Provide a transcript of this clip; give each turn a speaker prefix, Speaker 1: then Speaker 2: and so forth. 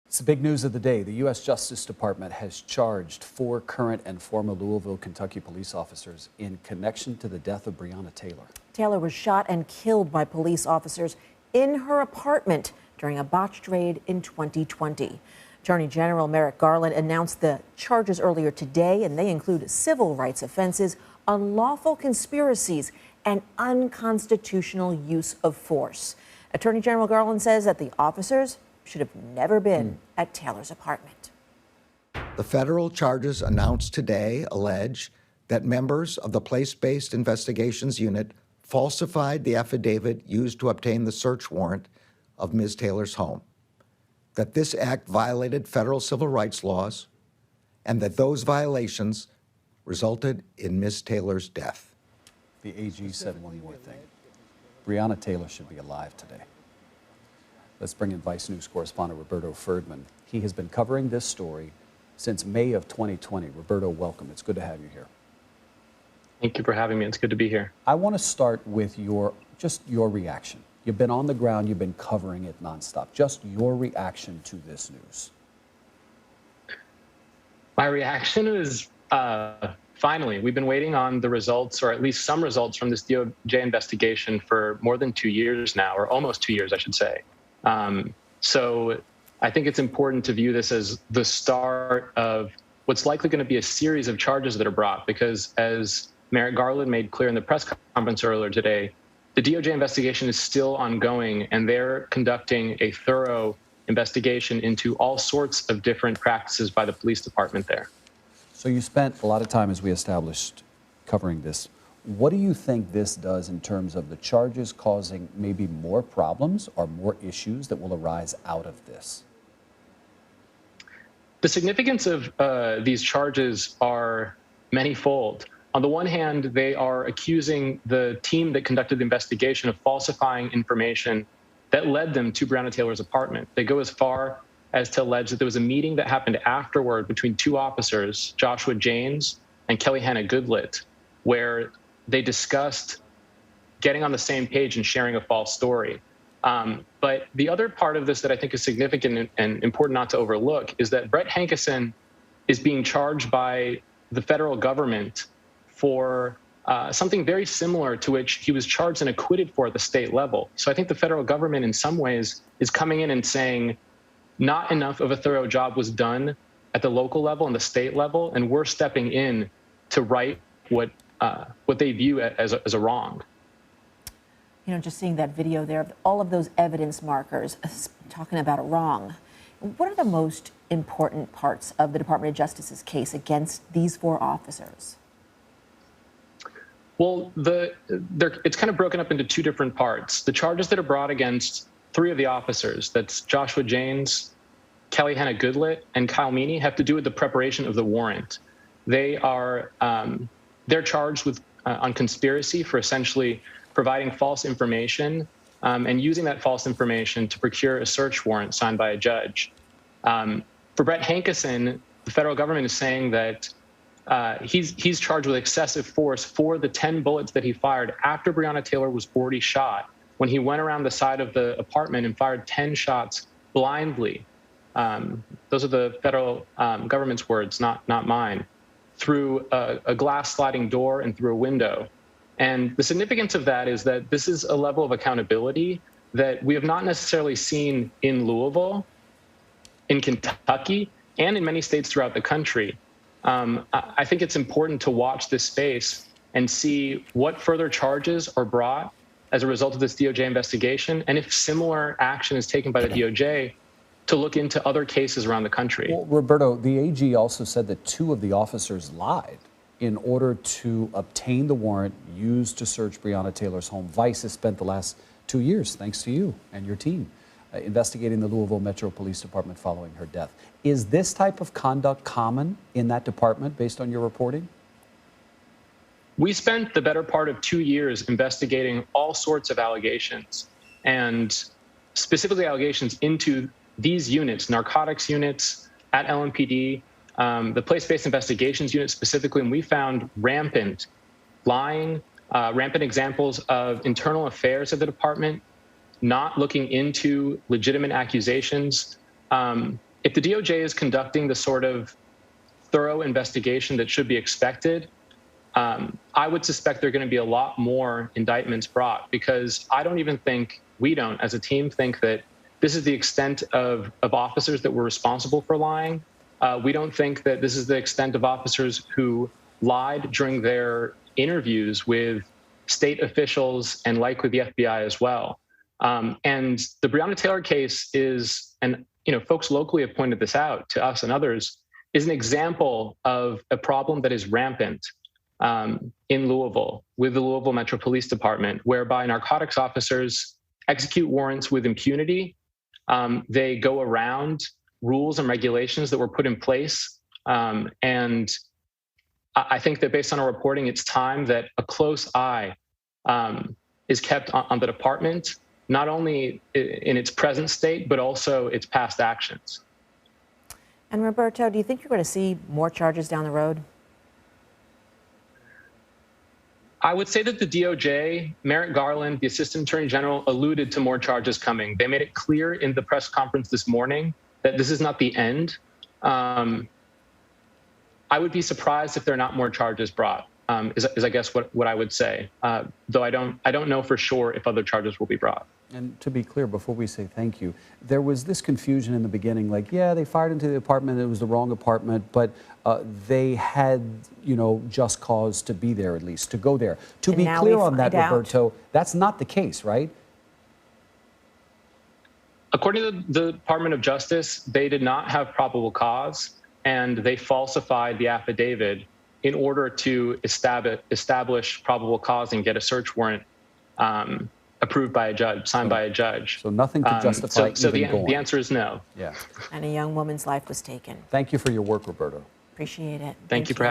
Speaker 1: It's the big news of the day. The U.S. Justice Department has charged 4 current and former Louisville, Kentucky police officers in connection to the death of Breonna Taylor.
Speaker 2: Taylor was shot and killed by police officers in her apartment during a botched raid in 2020. Attorney General Merrick Garland announced the charges earlier today, and they include civil rights offenses, unlawful conspiracies, and unconstitutional use of force. Attorney General Garland says that the officers should have never been at Taylor's apartment.
Speaker 3: The federal charges announced today allege that members of the Place-Based Investigations Unit falsified the affidavit used to obtain the search warrant of Ms. Taylor's home, that this act violated federal civil rights laws, and that those violations resulted in Ms. Taylor's death.
Speaker 1: The AG said one more thing. Breonna Taylor should be alive today. Let's bring in Vice News correspondent Roberto Ferdman. He has been covering this story since May of 2020. Roberto, welcome. It's good to have you here.
Speaker 4: Thank you for having me. It's good to be here.
Speaker 1: I want to start with your reaction. You've been on the ground, you've been covering it nonstop. Just your reaction to this news.
Speaker 4: My reaction is finally, we've been waiting on the results, or at least some results from this DOJ investigation for more than 2 years now, or almost 2 years, I should say. So I think it's important to view this as the start of what's likely going to be a series of charges that are brought, because as Merrick Garland made clear in the press conference earlier today, the DOJ investigation is still ongoing, and they're conducting a thorough investigation into all sorts of different practices by the police department there.
Speaker 1: So you spent a lot of time, as we established, covering this. What do you think this does in terms of the charges causing maybe more problems or more issues that will arise out of this?
Speaker 4: The significance of these charges are manifold. On the one hand, they are accusing the team that conducted the investigation of falsifying information that led them to Breonna Taylor's apartment. They go as far as to allege that there was a meeting that happened afterward between 2 officers, Joshua James and Kelly Hannah Goodlett, where they discussed getting on the same page and sharing a false story. But the other part of this that I think is significant and important not to overlook is that Brett Hankison is being charged by the federal government for something very similar to which he was charged and acquitted for at the state level. So I think the federal government in some ways is coming in and saying not enough of a thorough job was done at the local level and the state level, and we're stepping in to right what they view as a wrong.
Speaker 2: You know, just seeing that video there, all of those evidence markers talking about a wrong. What are the most important parts of the Department of Justice's case against these 4 officers?
Speaker 4: Well, it's kind of broken up into 2 different parts. The charges that are brought against 3 of the officers, that's Joshua James, Kelly Hannah Goodlett, and Kyle Meany, have to do with the preparation of the warrant. They're charged with on conspiracy for essentially providing false information and using that false information to procure a search warrant signed by a judge. For Brett Hankison, the federal government is saying that he's charged with excessive force for the 10 bullets that he fired after Breonna Taylor was already shot, when he went around the side of the apartment and fired 10 shots blindly. Those are the federal government's words, not mine, through a glass sliding door and through a window. And the significance of that is that this is a level of accountability that we have not necessarily seen in Louisville, in Kentucky, and in many states throughout the country. I think it's important to watch this space and see what further charges are brought as a result of this DOJ investigation, and if similar action is taken by the DOJ to look into other cases around the country.
Speaker 1: Well, Roberto, the AG also said that 2 of the officers lied in order to obtain the warrant used to search Breonna Taylor's home. Vice has spent the last 2 years, thanks to you and your team, investigating the Louisville Metro Police Department following her death. Is this type of conduct common in that department based on your reporting?
Speaker 4: We spent the better part of 2 years investigating all sorts of allegations, and specifically allegations into these units, narcotics units at LMPD, the place-based investigations unit specifically, and we found rampant lying, rampant examples of internal affairs of the department, not looking into legitimate accusations. if the DOJ is conducting the sort of thorough investigation that should be expected, I would suspect there are going to be a lot more indictments brought, because I don't even think, we don't as a team think that this is the extent of officers that were responsible for lying. We don't think that this is the extent of officers who lied during their interviews with state officials and likely the FBI as well. And the Breonna Taylor case is, and folks locally have pointed this out to us and others, is an example of a problem that is rampant in Louisville with the Louisville Metro Police Department, whereby narcotics officers execute warrants with impunity. They go around rules and regulations that were put in place. And I think that based on our reporting, it's time that a close eye is kept on the department, not only in its present state, but also its past actions.
Speaker 2: And Roberto, do you think you're going to see more charges down the road?
Speaker 4: I would say that the DOJ, Merrick Garland, the Assistant Attorney General, alluded to more charges coming. They made it clear in the press conference this morning that this is not the end. I would be surprised if there are not more charges brought, is I guess what I would say, though I don't know for sure if other charges will be brought.
Speaker 1: And to be clear, before we say thank you, there was this confusion in the beginning, like, yeah, they fired into the apartment, it was the wrong apartment, but they had, just cause to be there, at least, to go there. To be clear on that, Roberto, that's not the case, right?
Speaker 4: According to the Department of Justice, they did not have probable cause, and they falsified the affidavit in order to establish probable cause and get a search warrant approved by a judge, signed by a judge.
Speaker 1: So nothing to justify
Speaker 4: so
Speaker 1: even going.
Speaker 4: The answer is no.
Speaker 1: Yeah.
Speaker 2: And a young woman's life was taken.
Speaker 1: Thank you for your work, Roberto.
Speaker 2: Appreciate it.
Speaker 4: Thank you for having me.